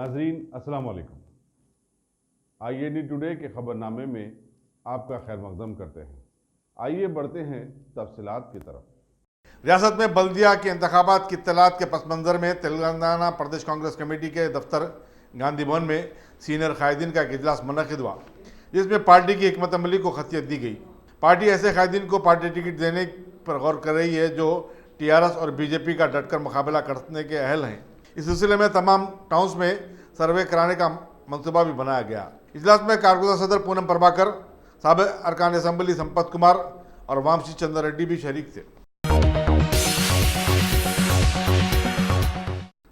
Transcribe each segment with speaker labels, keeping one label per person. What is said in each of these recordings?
Speaker 1: नाजरीन अस्सलाम वालेकुम। IAD टुडे के खबरनामे में आपका खैर मकदम करते हैं। आइए बढ़ते हैं तफसीलात की तरफ।
Speaker 2: रियासत में बल्दिया के इंतखाबात की इत्तलात के पस मंज़र में तेलंगाना प्रदेश कांग्रेस कमेटी के दफ्तर गांधी भवन में सीनियर कायदीन का एक इजलास मुनक़िद हुआ, जिसमें पार्टी की हिकमत अमली को खतियत दी गई। पार्टी ऐसे कायदीन को पार्टी टिकट देने पर गौर कर रही है जो TRS और BJP का डटकर मुकाबला करने के अहल हैं। इस सिलसिले में तमाम टाउन्स में सर्वे कराने का मंसूबा भी बनाया गया। इजलास में कारगुज़र सदर पूनम प्रभाकर, साबिक़ अरकान असम्बली संपत कुमार और वामसी चंद्र रेड्डी भी शरीक थे।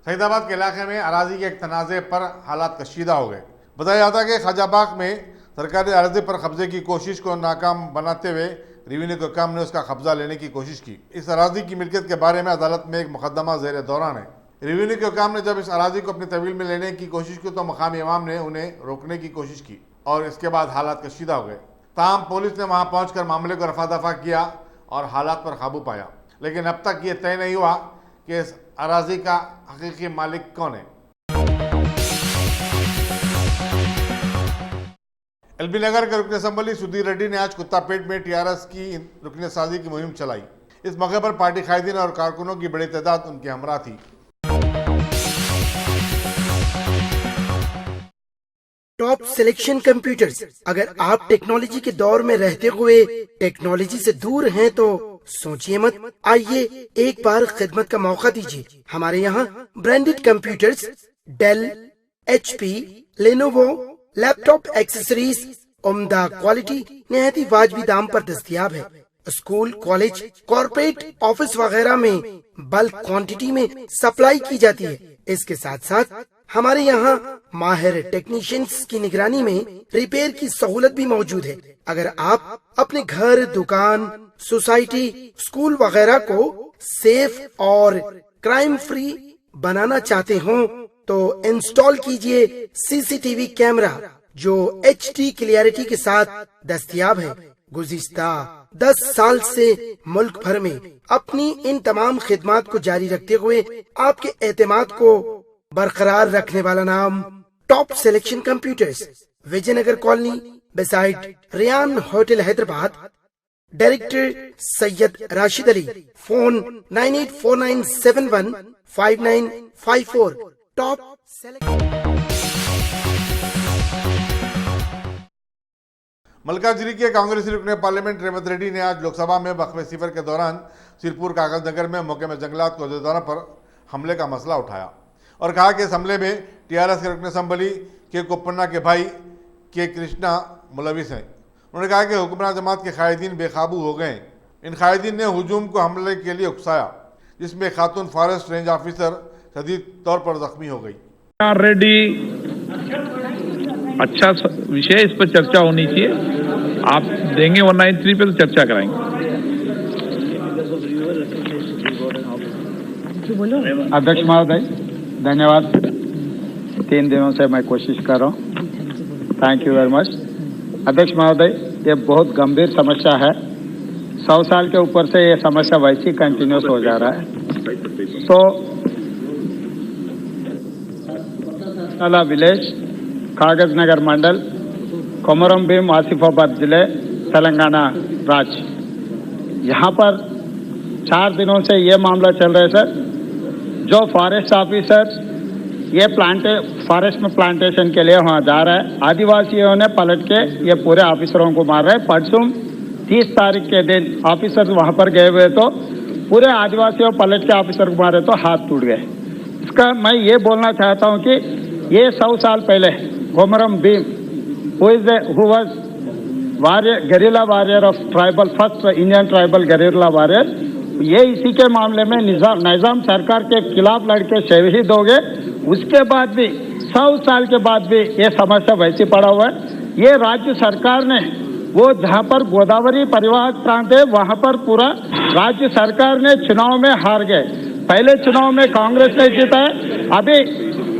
Speaker 2: सईदाबाद के इलाके में अराजी के एक तनाज़े पर हालात कशीदा हो गए। बताया जाता है कि ख्वाजाबाग में सरकारी अराजी पर कब्जे की कोशिश को नाकाम बनाते हुए रेवेन्यू के काम ने उसका कब्जा लेने की कोशिश की। इस अराजी की मिल्कियत के बारे में अदालत में एक मुकदमा ज़ेर दौरान है। रेवेन्यू के काम ने जब इस अराजी को अपनी तहवील में लेने की कोशिश की तो मकामी इमाम ने उन्हें रोकने की कोशिश की और इसके बाद हालात कशीदा हो गए। ताहम पुलिस ने वहां पहुंचकर मामले को रफा दफा किया और हालात पर काबू पाया, लेकिन अब तक ये तय नहीं हुआ कि इस अराजी का हकीकी मालिक कौन है। LB नगर के रुकन असम्बली सुधीर रेड्डी ने आज कुत्तापेट में TRS की रुकन साजी की मुहिम चलाई। इस मौके पर पार्टी कायदीन और कारकुनों की बड़ी तादाद उनके हमरा थी।
Speaker 3: Top selection computers. अगर आप टेक्नोलॉजी के दौर में रहते हुए टेक्नोलॉजी से दूर हैं तो सोचिए मत, आइए एक बार खिदमत का मौका दीजिए। हमारे यहाँ branded computers Dell, HP, Lenovo, laptop accessories उम्दा क्वालिटी निहायत ही वाजबी दाम पर दस्तयाब है। स्कूल, कॉलेज, कॉर्पोरेट, ऑफिस वगैरह में बल्क क्वांटिटी में सप्लाई की जाती है। इसके साथ साथ हमारे यहाँ माहिर टेक्नीशियंस की निगरानी में रिपेयर की सहूलत भी मौजूद है। अगर आप अपने घर, दुकान, सोसाइटी, स्कूल वगैरह को सेफ और क्राइम फ्री बनाना चाहते हो तो इंस्टॉल कीजिए CCTV कैमरा जो HD क्लियरिटी के साथ दस्तयाब है। गुज़िश्ता 10 साल से मुल्क भर में अपनी इन तमाम खिदमात को जारी रखते हुए आपके एतमाद को बरकरार रखने वाला नाम top selection computers, Vijayanagar colony beside Riyan hotel Hyderabad. Director Syed Rashid Ali. Phone 9849715954। Top
Speaker 2: Malkangiri के कांग्रेसी रुकने पार्लियामेंट रेवंत रेड्डी ने आज लोकसभा में वक्फ सिफर के दौरान सिरपुर कागज नगर में मौके में जंगलात को अहदेदारों पर हमले का मसला उठाया और कहा कि इस हमले में TRS के रुकन असम्बली के कोप्पन्ना के भाई के कृष्णा मुलविस हैं। उन्होंने कहा कि हुक्मरान जमात के कायदीन बेकाबू हो गए। इन कायदीन ने हुजूम को हमले के लिए उकसाया, जिसमें खातून फॉरेस्ट रेंज ऑफिसर शदीद तौर पर जख्मी हो गई।
Speaker 4: रेड्डी, अच्छा विषय, इस पर चर्चा होनी चाहिए। आप देंगे 193 पे तो चर्चा कराएंगे।
Speaker 5: अध्यक्ष महोदय धन्यवाद। 3 दिनों से मैं कोशिश कर रहा हूँ। Thank you very much. अध्यक्ष महोदय, ये बहुत गंभीर समस्या है। 100 साल के ऊपर से ये समस्या वैसी कंटिन्यूस हो जा रहा है। तो नाला विलेज, कागज नगर मंडल, कोमरम भीम, आसिफाबाद जिले, तेलंगाना राज्य। यहाँ पर 4 दिनों से ये मामला चल रहा है सर। जो फॉरेस्ट ऑफिसर ये फॉरेस्ट में प्लांटेशन के लिए वहाँ जा रहा है, आदिवासियों ने पलट के ये पूरे ऑफिसरों को मार रहे हैं। परसों 30 तारीख के दिन ऑफिसर वहाँ पर गए हुए तो पूरे आदिवासियों पलट के ऑफिसर को मारे तो हाथ टूट गए। इसका मैं ये बोलना चाहता हूँ कि ये 100 साल पहले Komaram Bhim who was guerrilla warrior of first Indian tribal guerrilla warrior, ये इसी के मामले में निजाम सरकार के खिलाफ लड़के शहीद हो गए। उसके बाद भी 100 साल के बाद भी ये समस्या वैसी पड़ा हुआ है। ये राज्य सरकार ने वो जहाँ पर गोदावरी परिवार प्रांत है वहाँ पर पूरा राज्य सरकार ने चुनाव में हार गए। पहले चुनाव में कांग्रेस ने जीता है।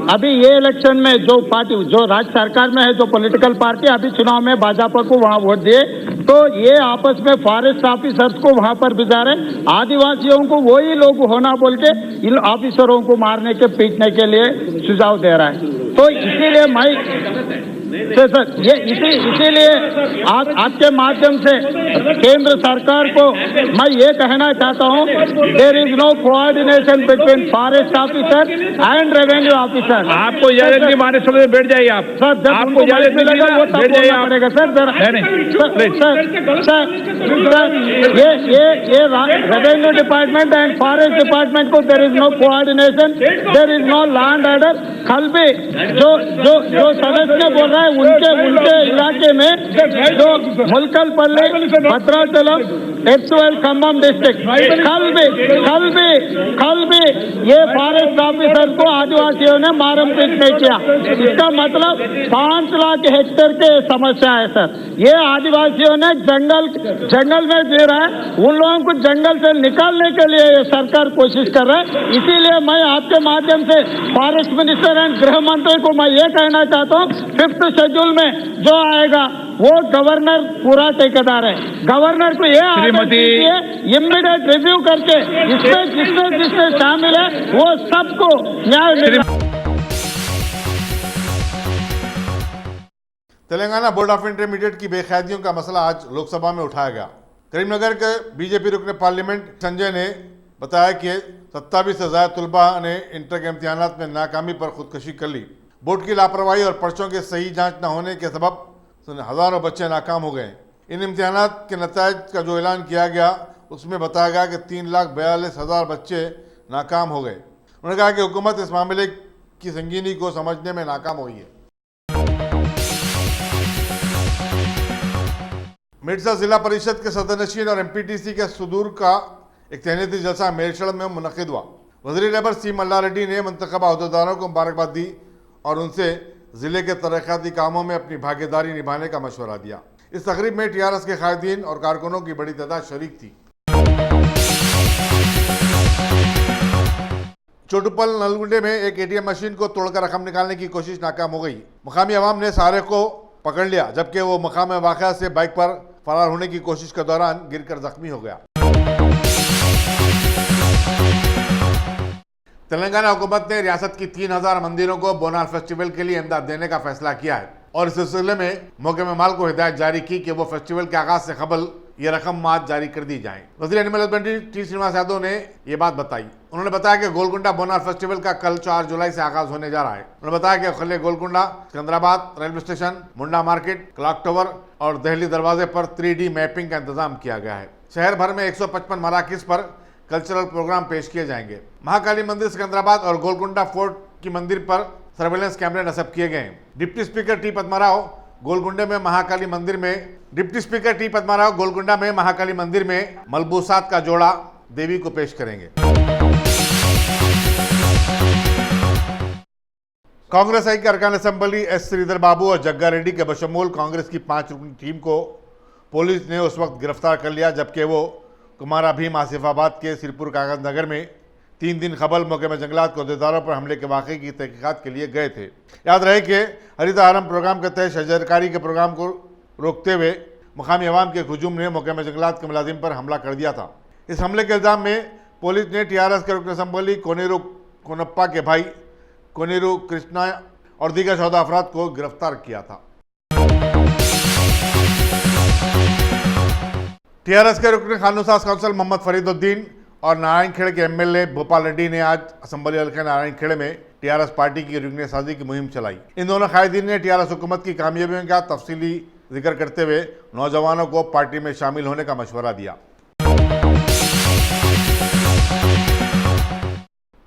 Speaker 5: अभी ये इलेक्शन में जो पार्टी जो राज्य सरकार में है, जो पॉलिटिकल पार्टी, अभी चुनाव में भाजपा को वहाँ वोट दिए। तो ये आपस में फॉरेस्ट ऑफिसर्स को वहां पर भिजा रहे, आदिवासियों को वही लोग होना बोल के इन ऑफिसरों को मारने के पीटने के लिए सुझाव दे रहा है। तो इसीलिए मैं सर ये इसीलिए आपके माध्यम से केंद्र सरकार को मैं ये कहना चाहता हूँ, there is no coordination between forest officer and revenue officer.
Speaker 4: आपको इजाजत नहीं, माने समझ में बैठ जाइए आप।
Speaker 5: सर जब
Speaker 4: आपको इजाजत नहीं
Speaker 5: मिलेगा वो तब
Speaker 4: बैठ जाइए
Speaker 5: बोलना
Speaker 4: आप।
Speaker 5: पड़ेगा सर। जरा ये revenue department and forest department को there is no coordination, there is no law and order. कल भी जो सदस्य बोल रहा है उनके इलाके में जो मुलकलपल्ली, भद्राचलम, एर्तुल, खम्मम डिस्ट्रिक्ट, कल भी ये फॉरेस्ट ऑफिसर को आदिवासियों ने मारम पीट नहीं किया। इसका मतलब 5 लाख हेक्टेयर के समस्या है सर। ये आदिवासियों ने जंगल में जी रहा है, उन लोगों को जंगल से निकालने के लिए ये सरकार कोशिश कर रहा है। इसीलिए मैं आपके माध्यम से फॉरेस्ट मिनिस्टर एंड गृह मंत्री को मैं ये कहना चाहता हूँ, 5th शेड्यूल में जो आएगा वो गवर्नर पूरा ठेकेदार है। गवर्नर को ये इमीडिएट रिव्यू करके इसमें जिसमें शामिल है वो सबको न्याय मिले।
Speaker 2: तेलंगाना बोर्ड ऑफ इंटरमीडिएट की बेकायदियों का मसला आज लोकसभा में उठाया गया। करीमनगर के बीजेपी रुकन पार्लियामेंट संजय ने बताया कि 27 से ज्यादा तलबा ने इंटर के इम्तिहानात में नाकामी पर खुदकशी कर ली। बोर्ड की लापरवाही और पर्चों के सही जांच न होने के सबब हजारों बच्चे नाकाम हो गए। इन इम्तिहानात के नतायज का जो ऐलान किया गया उसमें बताया गया कि 3,42,000 बच्चे नाकाम हो गए। उन्होंने कहा कि हुकूमत इस मामले की संगीनी को समझने में नाकाम हुई है। मिर्जा जिला परिषद के सदनशीन और एमपीटीसी के सुदूर का एक तहनीती जलसा मेरशल में मुनक़िद हुआ। वज़ीर लेबर सी मल्ला रेड्डी ने मुंतखबा अहदेदारों को मुबारकबाद दी और उनसे जिले के तरक्याती कामों में अपनी भागीदारी निभाने का मशवरा दिया। इस तकरीब में टीआरएस के कायदीन और कारकुनों की बड़ी तादाद शरीक थी। चोटुपल नलगुंडे में एक एटीएम मशीन को तोड़कर रकम निकालने की कोशिश नाकाम हो गई। मकामी अवाम ने सारे को पकड़ लिया, जबकि वो मकाम वाक़या से बाइक पर फरार होने की कोशिश के दौरान गिरकर जख्मी हो गया। तेलंगाना हुकूमत ने रियासत की 3,000 मंदिरों को बोनाल फेस्टिवल के लिए इमदाद देने का फैसला किया है और इस सिलसिले में मोहकमे माल को हिदायत जारी की कि वो फेस्टिवल के आगाज से कबल ये रकम मात जारी कर दी जाए। वज़ीर animal husbandry T Srinivas Yadav ने ये बात बताई। उन्होंने बताया कि गोलकुंडा बोनाल फेस्टिवल का कल 4 जुलाई से आगाज होने जा रहा है। उन्होंने बताया कि खले गोलकुंडा, सिकंदराबाद रेलवे स्टेशन, मुंडा मार्केट, क्लॉक टावर और दहली दरवाजे पर 3D मैपिंग का इंतजाम किया गया है। शहर भर में 155 मराकिज पर कल्चरल प्रोग्राम पेश किए जाएंगे। महाकाली मंदिर, सिकंदराबाद और गोलकुंडा फोर्ट की मंदिर पर सर्वेलेंस कैमरे नस्ब किए गए। डिप्टी स्पीकर टी पद्माराव गोलकुंडा में महाकाली मंदिर में मलबूसात का जोड़ा देवी को पेश करेंगे। कांग्रेस आई के अरकान असेंबली एस श्रीधर बाबू और जग्गा रेड्डी के बशमूल कांग्रेस की 5 रुकनी टीम को पुलिस ने उस वक्त गिरफ्तार कर लिया जबकि वो कुमारा भीम आसिफाबाद के सिरपुर कागज नगर में 3 दिन कबल महकमा जंगलात के अहदेदारों पर हमले के वाक़े की तहकीकात के लिए गए थे। याद रहे कि हरित आरम प्रोग्राम के तहत शजरकारी के प्रोग्राम को रोकते हुए मकामी अवाम के हुजूम ने महकमा जंगलात के मुलाजिम पर हमला कर दिया था। इस हमले के इल्ज़ाम में पुलिस ने टीआरएस के रुकन असम्बली कोनेरू कोनप्पा के भाई कोनेरू कृष्णा और दीगर 14 अफराद को गिरफ्तार किया था। टीआरएस के रुकन कानून-साज काउंसिल मोहम्मद फरीदुद्दीन और नारायणखेड़ के एमएलए भोपाल रेड्डी ने आज असम्बली हल्के नारायणखेड़ में टीआरएस पार्टी की रुकन साजी की मुहिम चलाई। इन दोनों कायदीन ने टीआरएस हुकूमत की कामयाबियों का तफसीली जिक्र करते हुए नौजवानों को पार्टी में शामिल होने का मशवरा दिया।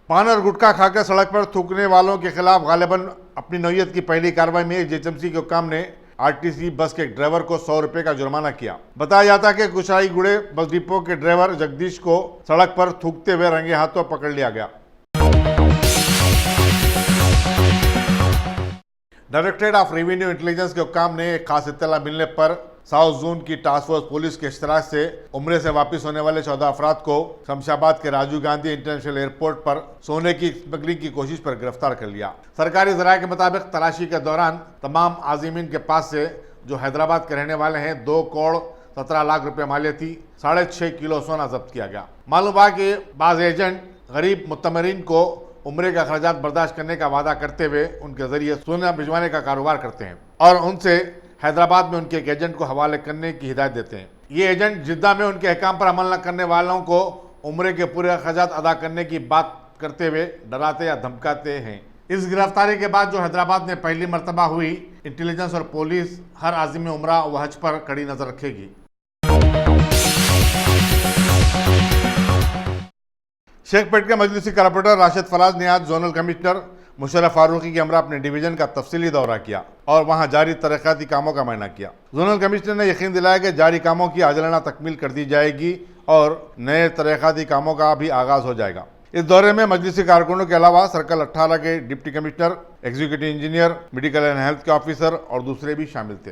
Speaker 2: पान और गुटखा खाकर सड़क पर थूकने वालों के खिलाफ गालिबन अपनी नौयत की पहली कार्रवाई में जेएचएमसी के हुक्काम ने आरटीसी बस के ड्राइवर को 100 रुपए का जुर्माना किया। बताया जाता है कि कुशाईगुड़े बस डिपो के ड्राइवर जगदीश को सड़क पर थूकते हुए रंगे हाथों पकड़ लिया गया। डायरेक्टरेट ऑफ रेवेन्यू इंटेलिजेंस के हुक्काम ने एक खास इत्तला मिलने पर साउथ जोन की टास्क फोर्स पुलिस के इश्तराक से उम्रे से वापस होने वाले 14 अफराद को शमशाबाद के राजीव गांधी इंटरनेशनल एयरपोर्ट पर सोने की स्मगलिंग की कोशिश पर गिरफ्तार कर लिया। सरकारी ज़राए के मुताबिक तलाशी के दौरान तमाम आज़मीन के पास से जो हैदराबाद के रहने वाले हैं 2 करोड़ 17 लाख रुपए मालियती 6.5 किलो सोना जब्त किया गया। मालूम हुआ कि बाज एजेंट गरीब मुतमरीन को उम्रे के अखराजात बर्दाश्त करने का वादा करते हुए उनके जरिए सोना भिजवाने का कारोबार करते हैं और उनसे हैदराबाद में उनके एक एजेंट को हवाले करने की हिदायत देते हैं। ये एजेंट जिद्दा में उनके अहकाम पर अमल न करने वालों को उम्रे के पूरे अखराजात अदा करने की बात करते हुए डराते या धमकाते हैं। इस गिरफ्तारी के बाद जो हैदराबाद में पहली मर्तबा हुई, इंटेलिजेंस और पुलिस हर आज़िम उम्रा व हज पर कड़ी नजर रखेगी। शेखपेट के मजलिसी कारपोरेटर राशिद फराज ने आज जोनल कमिश्नर मुशर्रफ फारूकी के हमरा अपने डिवीजन का तफसीली दौरा किया और वहां जारी तरक्याती कामों का मुआयना किया। जोनल कमिश्नर ने यकीन दिलाया कि जारी कामों की आजलाना तकमील कर दी जाएगी और नए तरक्याती कामों का भी आगाज हो जाएगा। इस दौरे में मजलिसी कारकुनों के अलावा सर्कल 18 के deputy commissioner, executive engineer, medical and health के ऑफिसर और दूसरे भी शामिल थे।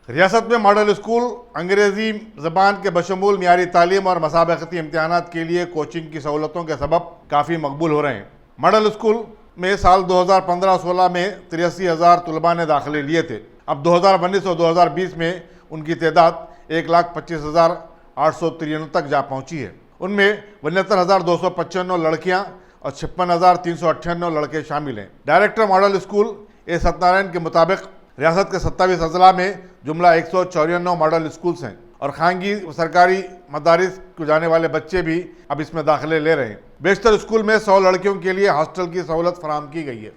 Speaker 2: रियासत में मॉडल स्कूल अंग्रेजी जबान के बशमूल मियारी तालीम और मसाबकती इम्तिहानात के लिए कोचिंग की सहूलतों के सबब काफ़ी मकबूल हो रहे हैं। मॉडल स्कूल में साल 2015-16 में 83,000 तलबा ने दाखिले लिए थे। अब 2019 और 2020 में उनकी तादाद 1,25,893 तक जा पहुंची है। उनमें 72,295 लड़कियां और 56,398 लड़के शामिल हैं। डायरेक्टर मॉडल स्कूल ए सत्यनारायण के मुताबिक रियासत के 27 अजला में जुमला 194 मॉडल स्कूल्स हैं और खानगी सरकारी मदारिस को जाने वाले बच्चे भी अब इसमें दाखिले ले रहे हैं। बेशतर स्कूल में 100 लड़कियों के लिए हॉस्टल की सहूलत फराहम की गई है।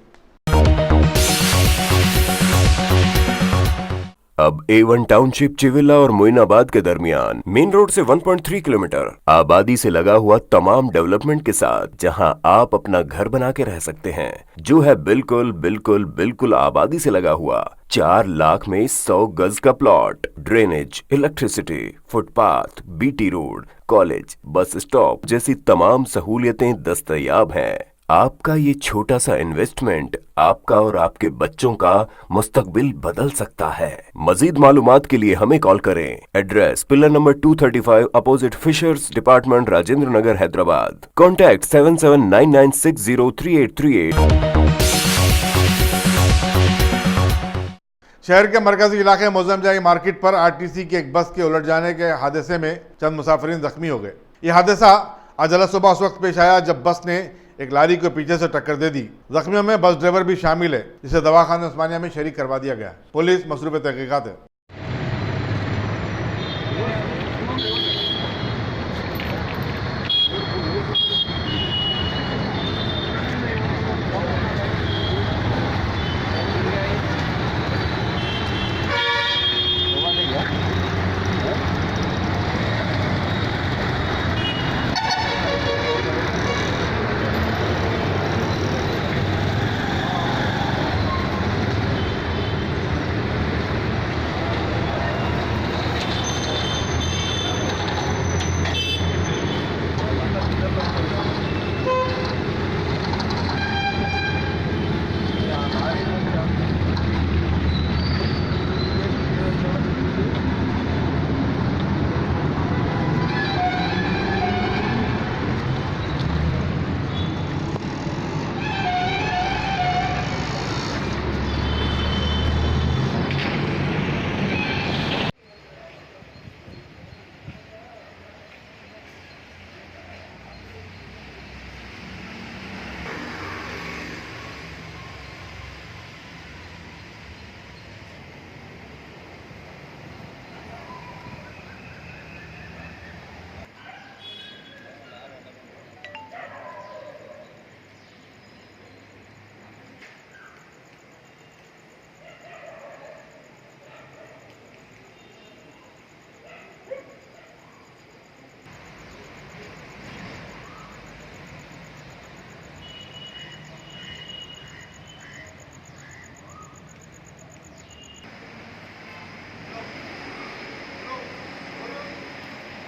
Speaker 6: अब A1 टाउनशिप चिविला और मोइनाबाद के दरमियान मेन रोड से 1.3 किलोमीटर आबादी से लगा हुआ तमाम डेवलपमेंट के साथ जहां आप अपना घर बना के रह सकते हैं, जो है बिल्कुल बिल्कुल बिल्कुल आबादी से लगा हुआ। 4 लाख में 100 गज का plot, drainage, electricity, footpath, BT road, college, bus stop जैसी तमाम सहूलियतें दस्तयाब हैं। आपका ये छोटा सा इन्वेस्टमेंट आपका और आपके बच्चों का मुस्तकबिल बदल सकता है। मजीद मालूमात के लिए हमें कॉल करें। Address pillar number 235 opposite fishers department, Rajendra Nagar, Hyderabad. Contact 7799603838।
Speaker 2: शहर के मरकजी इलाके मोजमजाई मार्केट पर आरटीसी की एक बस के उलट जाने के हादसे में चंद मुसाफिरीन जख्मी हो गए। यह हादसा आज सुबह उस वक्त पेश आया जब बस ने एक लारी को पीछे से टक्कर दे दी। जख्मियों में बस ड्राइवर भी शामिल है, जिसे दवाखाना उस्मानिया में शरीक करवा दिया गया। पुलिस मसरूफ तहकीकात है।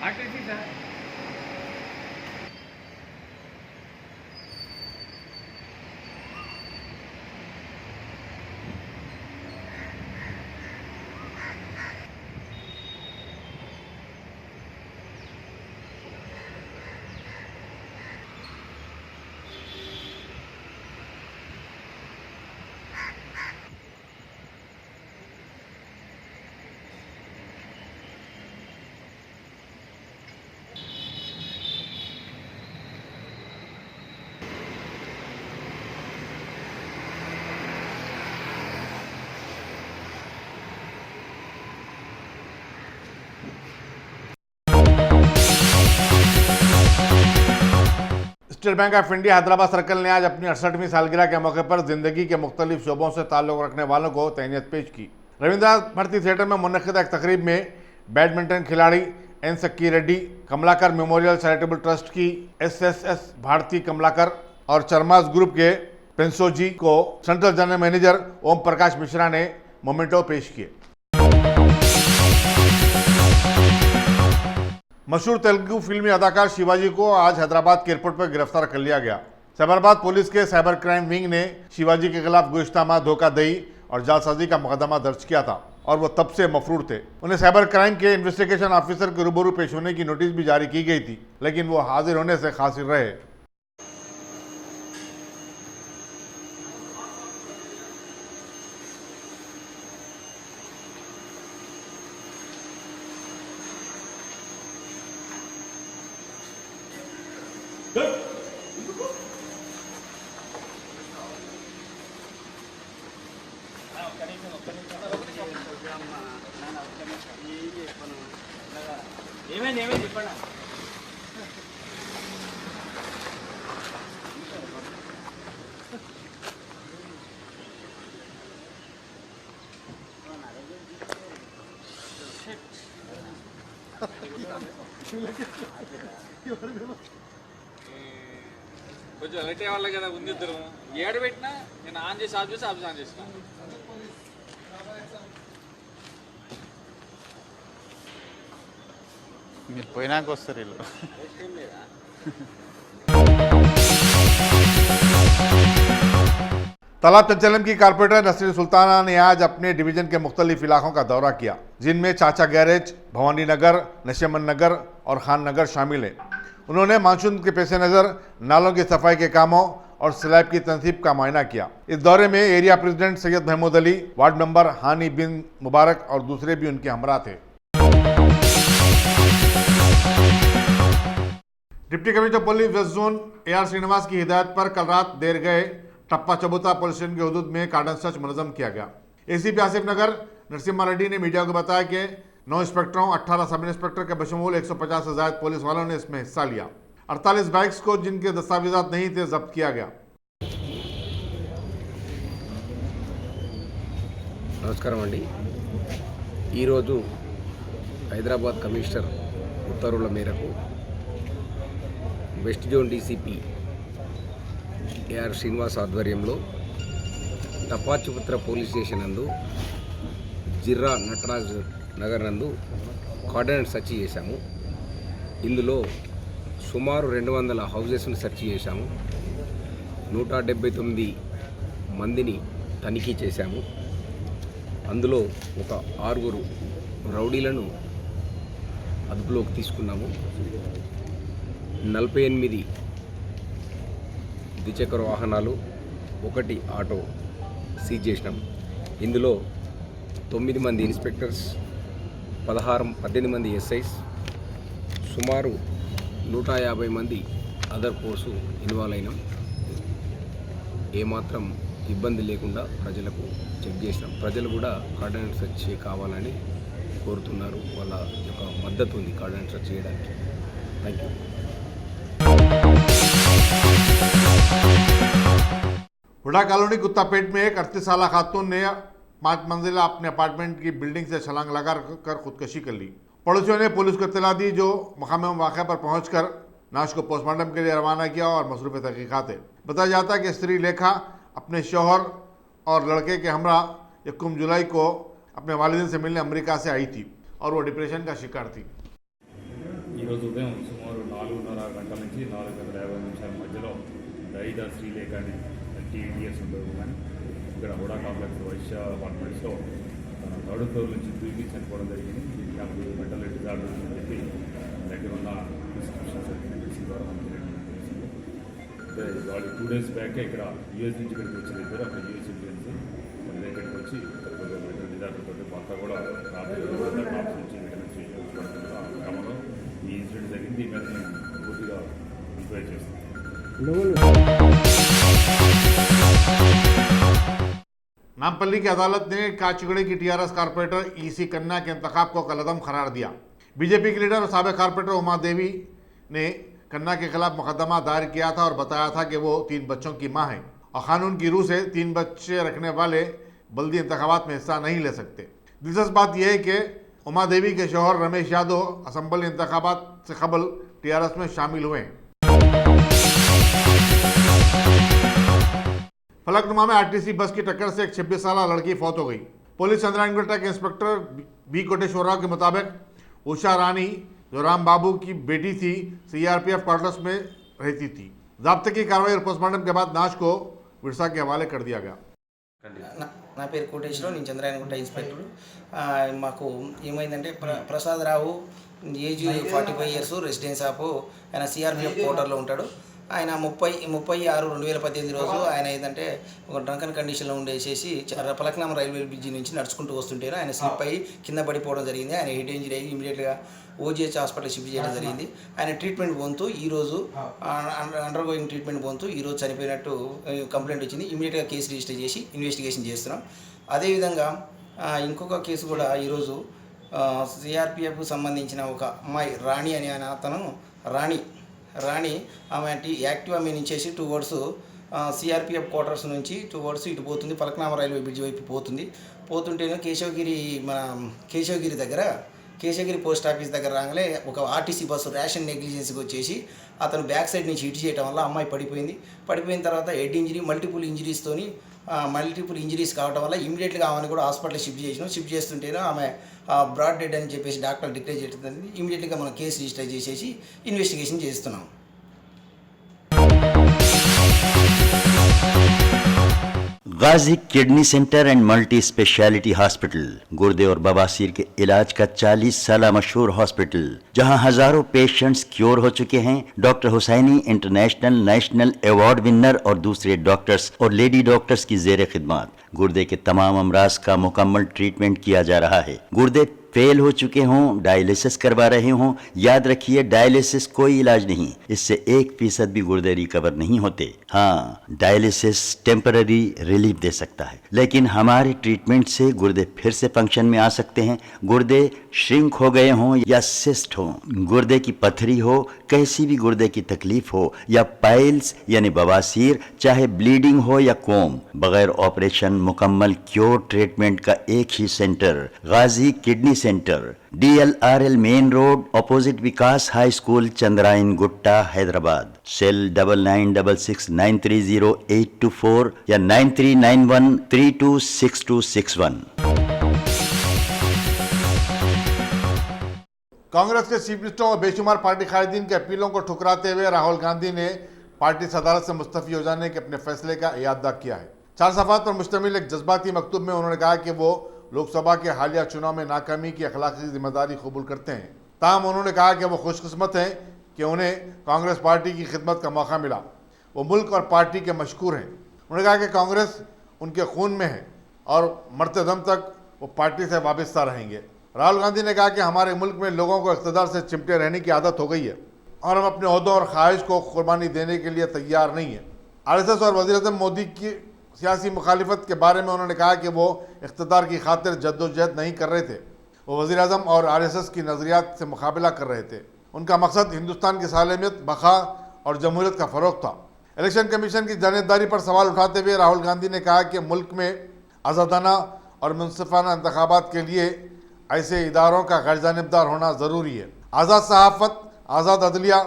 Speaker 7: RTC sir.
Speaker 2: State bank of India Hyderabad circle ने आज अपनी 68वीं सालगिरह के मौके पर जिंदगी के मुख्तलिफ शोबों से ताल्लुक रखने वालों को तहनीत पेश की। रविंद्रनाथ भारती थिएटर में मुनक़िद एक तकरीब में बैडमिंटन खिलाड़ी N Sikki Reddy, Kamalakar memorial charitable trust की SSS भारती कमलाकर और चरमास ग्रुप के पेंसोजी को central general manager Om Prakash Mishra ने मोमेंटो पेश किए। मशहूर तेलुगु फिल्मी अदाकार शिवाजी को आज हैदराबाद के एयरपोर्ट पर गिरफ्तार कर लिया गया। साइबराबाद पुलिस के साइबर क्राइम विंग ने शिवाजी के खिलाफ गुज़िश्ता माह धोखाधड़ी और जालसाजी का मुकदमा दर्ज किया था और वो तब से मफरूर थे। उन्हें साइबर क्राइम के इन्वेस्टिगेशन ऑफिसर के रूबरू पेश होने की नोटिस भी जारी की गई थी, लेकिन वो हाजिर होने से कासिर रहे।
Speaker 7: కొంచెం లైట్ అవ్వాలి కదా ఉంది ఇద్దరు ఏడు పెట్టినా నేను ఆన్ చేసి ఆఫ్ చేసి ఆఫ్ ఆన్ చేసిన
Speaker 8: మీరు పోయినాక వస్తారు వీళ్ళు
Speaker 2: तालाब चंचलम की कारपोरेटर नसरीन सुल्ताना ने आज अपने डिवीजन के मुख्तलिफ इलाकों का दौरा किया, जिनमें चाचा गैरेज, भवानी नगर, नशेमन नगर और खान नगर शामिल है। उन्होंने मानसून के पेश नज़र नालों की सफाई के कामों और स्लैब की तनसीब का मुआयना किया। इस दौरे में area president Syed Mahmood Ali, ward member Hani bin Mubarak और दूसरे भी उनके हमरा थे। Deputy commissioner police west zone AR Srinivas की हिदायत पर कल रात देर गए टप्पा चबूता पुलिस स्टेशन के हदूद में कार्डन सर्च मुनज़्ज़म किया गया। ACP आसिफ नगर नरसिम्हा रेड्डी ने मीडिया को बताया कि 9 इंस्पेक्टरों, 18 सब इंस्पेक्टर के बशमूल 150 से ज़ायद पुलिस वालों ने इसमें हिस्सा लिया। 48 बाइक्स को जिनके दस्तावेजात नहीं थे जब्त किया गया।
Speaker 9: నమస్కారం అండి। ఈరోజు హైదరాబాద్ కమిషనర్ ఉత్తర్వుల మేరకు west zone DCP AR Srinivas ఆధ్వర్యంలో టపాచుపుత్ర పోలీస్ స్టేషన్ నందు జిర్రా నటరాజ్ నగర్ నందు కార్డనెట్ సెర్చ్ చేశాము। ఇందులో సుమారు 200 హౌజెస్ను సెర్చ్ చేశాము। 179 మందిని తనిఖీ చేశాము। అందులో ఒక 6 రౌడీలను అదుపులోకి తీసుకున్నాము। 48 ద్విచక్ర వాహనాలు, 1 ఆటో సీజ్ చేసినాం। ఇందులో 9 మంది ఇన్స్పెక్టర్స్, 18 మంది SIs, సుమారు 150 మంది అదర్ ఫోర్సు ఇన్వాల్వ్ అయినాం। ఏమాత్రం ఇబ్బంది లేకుండా ప్రజలకు చెక్ చేసినాం। ప్రజలు కూడా కార్డనెట్ సెర్చ్ కావాలని కోరుతున్నారు, వాళ్ళ యొక్క మద్దతు ఉంది కార్డనెట్ సెర్చ్ చేయడానికి। Thank you.
Speaker 2: Huda colony Kothapet में एक 38 साल खातून ने 5 मंजिला अपने अपार्टमेंट की बिल्डिंग से छलांग लगाकर खुदकशी कर ली। पड़ोसियों ने पुलिस को इत्तला दी, जो मकाम वाक़या पर पहुंचकर नाश को पोस्टमार्टम के लिए रवाना किया और मसरूफ़ तहक़ीक़ात है। बताया जाता है कि स्त्री लेखा अपने शौहर और लड़के के हमरा 1 जुलाई को अपने वालिदैन से मिलने अमेरिका से आई थी और वो डिप्रेशन का शिकार थी।
Speaker 10: ఈరోజు ఉదయం సుమారు 4:30 గంటల నుంచి 4:50 మధ్యలో దైద శ్రీలేఖ అని 30 years ఉంటుంది కానీ ఇక్కడ హుడా కాంప్లెక్స్ వైశ్య అపార్ట్మెంట్స్లో తన థర్డ్ ఫ్లోర్ నుంచి దూకి చనిపోవడం జరిగింది। దీనికి నాకు మెంటల్ డిజార్డర్ అని చెప్పి దగ్గర ఉన్న ప్రిస్క్రిప్షన్ సర్టిఫికేట్స్ ద్వారా మనకి తెలిసింది। వాళ్ళు 2 days బ్యాకే ఇక్కడ US నుంచి ఇక్కడికి వచ్చిన ఇద్దరు అక్కడ US సిటిజన్స్ మళ్ళీ ఇక్కడికి వచ్చి మెంటల్ డిజార్డర్ తోటి భర్త కూడా కాప్స్ నుంచి రిటర్న్ చేయబడుతున్న క్రమంలో ఈ ఇన్సిడెంట్ జరిగింది। దీని మీద మేము పూర్తిగా ఎంక్వైరీ చేస్తాం।
Speaker 2: नामपल्ली की अदालत ने काचगड़े की TRS कारपोरेटर EC कन्ना के इंतखाब को कलदम करार दिया। बीजेपी के लीडर और साबिक कारपोरेटर उमा देवी ने खन्ना के खिलाफ मुकदमा दायर किया था और बताया था कि वो 3 बच्चों की मां है और कानून की रूह से 3 बच्चे रखने वाले बल्दी इंतखाबात में हिस्सा नहीं ले सकते। दिलचस्प बात यह है कि उमा देवी के शौहर रमेश यादव असम्बली इंतखाबात से कबल टीआरएस में शामिल हुए हैं। फलकनुमा में आरटीसी बस की टक्कर से एक 26 साल लड़की फौत हो गई। पुलिस चंद्रायनगुट्टा के इंस्पेक्टर बी कोटेश्वर राव के मुताबिक उषा रानी जो राम बाबू की बेटी थी सीआरपीएफ क्वार्टर्स में रहती थी। ज़ाब्ते की कार्रवाई और पोस्टमार्टम के बाद लाश को विरसा के हवाले कर दिया गया।
Speaker 11: నా పేరు కోటేశ్వరరావు, నేను చంద్రాయనగుట్ట ఇన్స్పెక్టర్. మాకు ఏమైందంటే Prasadarao age 45 years, residence of ఆయన సిఆర్పిఎఫ్ క్వార్టర్లో ఉంటాడు. ఆయన 30/6/2018 రోజు ఆయన ఏంటంటే ఒక డ్రంకన్ కండిషన్లో ఉండేసేసి పలక్నామా రైల్వే బ్రిడ్జి నుంచి నడుచుకుంటూ వస్తుంటే ఆయన స్లిప్ అయ్యి కింద పడిపోవడం జరిగింది. ఆయన హెడ్ ఇంజరీ అయ్యి ఇమీడియట్గా ఓజీహెచ్ హాస్పిటల్ షిఫ్ట్ చేయడం జరిగింది. ఆయన ట్రీట్మెంట్ పొందుతూ ఈరోజు అండర్ గోయింగ్ ట్రీట్మెంట్ పొందుతూ ఈరోజు చనిపోయినట్టు కంప్లైంట్ వచ్చింది. ఇమీడియట్గా కేసు రిజిస్టర్ చేసి ఇన్వెస్టిగేషన్ చేస్తున్నాం. అదేవిధంగా ఇంకొక కేసు కూడా ఈరోజు సిఆర్పిఎఫ్కు సంబంధించిన ఒక అమ్మాయి రాణి అనే అతను రాణి ఆమె యాక్టివా మీద నుంచేసి టువర్డ్స్ సిఆర్పిఎఫ్ క్వార్టర్స్ నుంచి టువర్డ్స్ ఇటు పోతుంది, పలక్నామా రైల్వే బ్రిడ్జ్ వైపు పోతుంటేనే కేశవగిరి పోస్ట్ ఆఫీస్ దగ్గర రాగానే ఒక ఆర్టీసీ బస్సు ర్యాషన్ నెగ్లిజెన్స్కి వచ్చేసి అతను బ్యాక్ సైడ్ నుంచి హిట్ చేయడం వల్ల అమ్మాయి పడిపోయిన తర్వాత హెడ్ ఇంజరీ మల్టిపుల్ ఇంజరీస్ కావడం వల్ల ఇమీడియట్గా ఆమెను కూడా హాస్పిటల్ షిఫ్ట్ చేస్తుంటేనే ఆమె బ్రాడ్ డెడ్ అని చెప్పేసి డాక్టర్ డిక్లేర్ చేయడం ఇమీడియట్గా మనం కేసు రిజిస్టర్ చేసేసి ఇన్వెస్టిగేషన్ చేస్తున్నాం.
Speaker 12: Ghazi kidney centre and multi speciality hospital गुर्दे और बवासीर के इलाज का 40 साल मशहूर हॉस्पिटल, जहां हजारों पेशेंट्स क्योर हो चुके हैं। Doctor Hussaini international national award winner और दूसरे डॉक्टर्स और लेडी डॉक्टर्स की जेर खिदमत गुर्दे के तमाम अमराज का मुकम्मल ट्रीटमेंट किया जा रहा है। गुर्दे फेल हो चुके हों, डायलिसिस करवा रहे हों, याद रखिए डायलिसिस कोई इलाज नहीं, इससे 1% भी गुर्दे रिकवर नहीं होते। हाँ, डायलिसिस टेम्पररी रिलीफ दे सकता है, लेकिन हमारे ट्रीटमेंट से गुर्दे फिर से फंक्शन में आ सकते हैं। गुर्दे श्रिंक हो गए हों या सिस्ट हो, गुर्दे की पथरी हो, कैसी भी गुर्दे की तकलीफ हो या पाइल्स यानी बवासीर, चाहे ब्लीडिंग हो या कोम, बगैर ऑपरेशन मुकम्मल क्योर ट्रीटमेंट का एक ही centre Ghazi kidney centre, DLRL main road opposite Vikas high school, Chandrayangutta, Hyderabad. Cell 9966930824 या 9391326261।
Speaker 2: कांग्रेस के चीफ मिनिस्टर और बेशुमार पार्टी कायदीन की अपीलों को ठुकराते हुए राहुल गांधी ने पार्टी सदारत से मुस्तफी हो जाने के अपने फैसले का इयादा किया है। 4 सफ़ात पर मुश्तमिल एक जज्बाती मकतूब में उन्होंने कहा कि वो लोकसभा के हालिया चुनाव में नाकामी की अखलाकी जिम्मेदारी कबूल करते हैं। ताहम उन्होंने कहा कि वो खुशकिस्मत हैं कि उन्हें कांग्रेस पार्टी की खिदमत का मौका मिला। वो मुल्क और पार्टी के मशकूर हैं। उन्होंने कहा कि कांग्रेस उनके खून में है और मरते दम तक वो पार्टी से वाबस्ता रहेंगे। राहुल गांधी ने कहा कि हमारे मुल्क में लोगों को इक़्तिदार से चिमटे रहने की आदत हो गई है और हम अपने ओहदों और ख्वाहिश को कुर्बानी देने के लिए तैयार नहीं है। RSS और वज़ीर-ए-आज़म मोदी की सियासी मुखालिफत के बारे में उन्होंने कहा कि वो इख्तिदार की खातिर जद्दोजहद नहीं कर रहे थे, वो वज़ीर-ए-आज़म और RSS की नज़रियात से मुकाबला कर रहे थे। उनका मकसद हिंदुस्तान की सालमियत, बखा और जमहूरियत का फ़रोग़ था। इलेक्शन कमीशन की जानिबदारी पर सवाल उठाते हुए राहुल गांधी ने कहा कि मुल्क में आज़ादाना और मुनसिफाना इंतखाबात के लिए ऐसे इदारों का गैर जानिबदार होना ज़रूरी है। आज़ाद सहाफ़त, आज़ाद अदलिया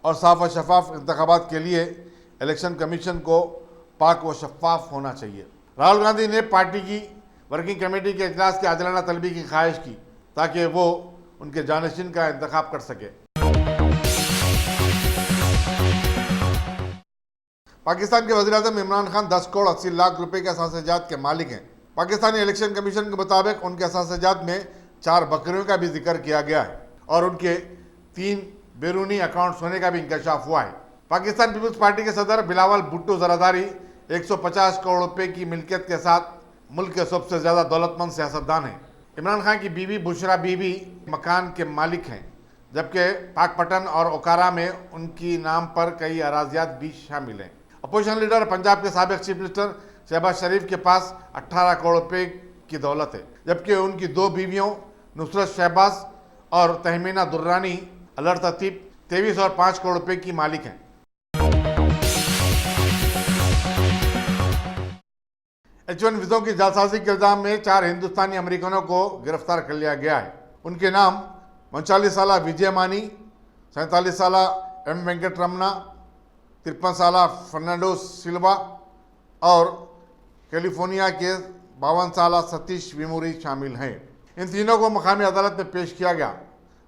Speaker 2: और साफ़ व शफाफ इंतखाबात के लिए इलेक्शन कमीशन को पाक व शफाफ होना चाहिए। राहुल गांधी ने पार्टी की वर्किंग कमेटी के इजलास की आदिलाना तलबी की ख्वाहिश की ताकि वो उनके जानशीन का इंतखाब कर सके। पाकिस्तान के वज़ीर-ए-आज़म इमरान खान 10 करोड़ 80 लाख रुपए के असासजात के मालिक हैं। पाकिस्तानी इलेक्शन कमीशन के मुताबिक उनके असासजात में 4 बकरियों का भी जिक्र किया गया है और उनके 3 बैरूनी अकाउंट्स होने का भी इंकशाफ हुआ है। पाकिस्तान पीपल्स पार्टी के सदर बिलावल भुट्टो ज़रादारी 150 करोड़ रुपए की मिल्कियत के साथ मुल्क के सबसे ज़्यादा दौलतमंद सियासतदान हैं। इमरान खान की बीवी बुशरा बीबी मकान के मालिक हैं, जबकि पाकपटन और ओकारा में उनकी नाम पर कई अराजियात भी शामिल हैं। अपोजिशन लीडर पंजाब के साबिक चीफ मिनिस्टर शहबाज शरीफ के पास 18 करोड़ रुपए की दौलत है, जबकि उनकी 2 बीवियों नुसरत शहबाज और तहमीना दुर्रानी अलर तरतीब 23 और 5 करोड़ रुपए की मालिक हैं। H1 वीजों की जालसाजी के इल्जाम में 4 हिंदुस्तानी अमेरिकनों को गिरफ्तार कर लिया गया है। उनके नाम 39 साला विजय मानी, 47 साला एम वेंकटरमना, 53 साला फर्नांडो सिल्वा और कैलिफोर्निया के 52 साला सतीश विमुरी शामिल हैं। इन तीनों को मकामी अदालत में पेश किया गया,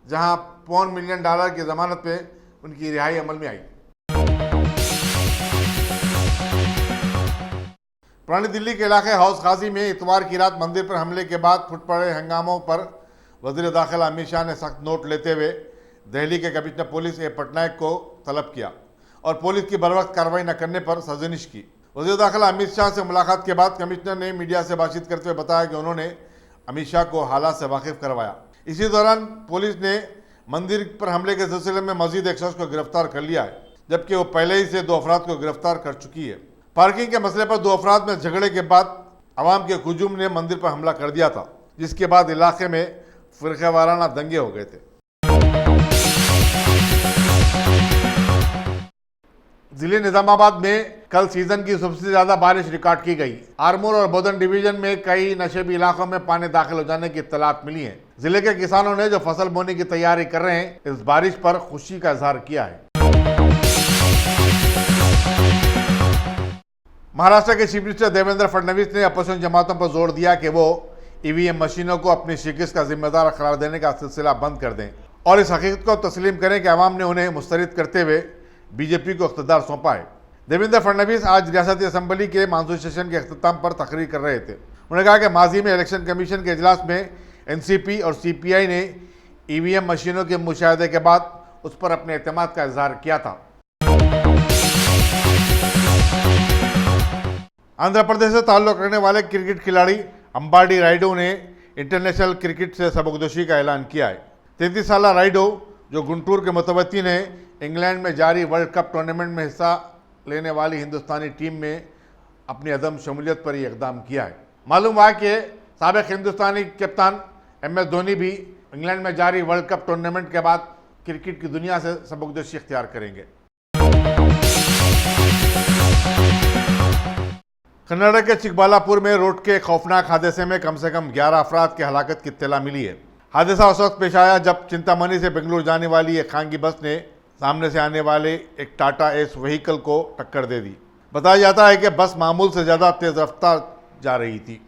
Speaker 2: जहां $5 मिलियन की जमानत पे उनकी रिहाई अमल में आई। पुरानी दिल्ली के इलाके हौस गाजी में इतवार की रात मंदिर पर हमले के बाद फुट पड़े हंगामों पर वजीर दाखिला अमित शाह ने सख्त नोट लेते हुए दिल्ली के कमिश्नर पुलिस ए पटनायक को तलब किया और पुलिस की बरवक्त कार्रवाई न करने पर साजिश की। वजीर दाखिला अमित शाह से मुलाकात के बाद कमिश्नर ने मीडिया से बातचीत करते हुए बताया कि उन्होंने अमित शाह को हालात से वाकिफ करवाया। इसी दौरान पुलिस ने मंदिर पर हमले के सिलसिले में मजीद एक शख्स को गिरफ्तार कर लिया है, जबकि वो पहले ही से 2 अफराद को गिरफ्तार कर चुकी है। पार्किंग के मसले पर 2 अफराद में झगड़े के बाद अवाम के हुजूम ने मंदिर पर हमला कर दिया था, जिसके बाद इलाके में फिरकावाराना दंगे हो गए थे। जिले निजामाबाद में कल सीजन की सबसे ज्यादा बारिश रिकॉर्ड की गई। आरमूर और बोधन डिवीजन में कई नशेबी इलाकों में पानी दाखिल हो जाने की इत्तलात मिली है। जिले के किसानों ने जो फसल बोने की तैयारी कर रहे हैं, इस बारिश पर खुशी का इजहार किया है। महाराष्ट्र के चीफ मिनिस्टर देवेंद्र फडणवीस ने अपोजिशन जमातों पर जोर दिया कि वो ईवीएम मशीनों को अपनी शिकस्त का जिम्मेदार करार देने का सिलसिला बंद कर दें और इस हकीकत को तस्लीम करें कि अवाम ने उन्हें मुस्तरद करते हुए बीजेपी को इख्तियार सौंपा है। देवेंद्र फडणवीस आज रियासती असम्बली के मानसून सेशन के अख्ताम पर तकरीर कर रहे थे। उन्होंने कहा कि माजी में इलेक्शन कमीशन के इजलास में एनसीपी और सीपीआई ने ईवीएम मशीनों के मुशाहदे के बाद उस पर अपने एतमाद का इजहार किया था। आंध्र प्रदेश से ताल्लुक रखने वाले क्रिकेट खिलाड़ी अंबाडी राइडो ने इंटरनेशनल क्रिकेट से सबकदोशी का ऐलान किया है। 33 साला राइडो, जो गुंटूर के मुतवत्तिन हैं, इंग्लैंड में जारी वर्ल्ड कप टूर्नामेंट में हिस्सा लेने वाली हिंदुस्तानी टीम में अपनी अदम शमूलियत पर यह इकदाम किया है। मालूम हुआ कि साबिक हिंदुस्तानी कप्तान MS धोनी भी इंग्लैंड में जारी वर्ल्ड कप टूर्नामेंट के बाद क्रिकेट की दुनिया से सबकदोशी इख्तियार करेंगे। कर्नाटक के चिकबालापुर में रोड के खौफनाक हादसे में कम से कम 11 अफराद की हलाकत की इत्तला मिली है। हादसा उस वक्त पेश आया जब चिंतामणि से बेंगलुरु जाने वाली एक खानगी बस ने सामने से आने वाले एक टाटा एस व्हीकल को टक्कर दे दी। बताया जाता है कि बस मामूल से ज़्यादा तेज रफ्तार जा रही थी।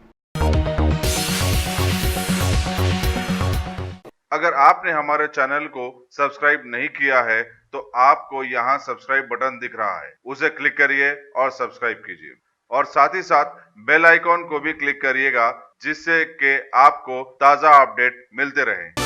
Speaker 1: अगर आपने हमारे चैनल को सब्सक्राइब नहीं किया है तो आपको यहाँ सब्सक्राइब बटन दिख रहा है, उसे क्लिक करिए और सब्सक्राइब कीजिए और साथ ही साथ बेल आइकॉन को भी क्लिक करिएगा, जिससे कि आपको ताज़ा अपडेट मिलते रहें।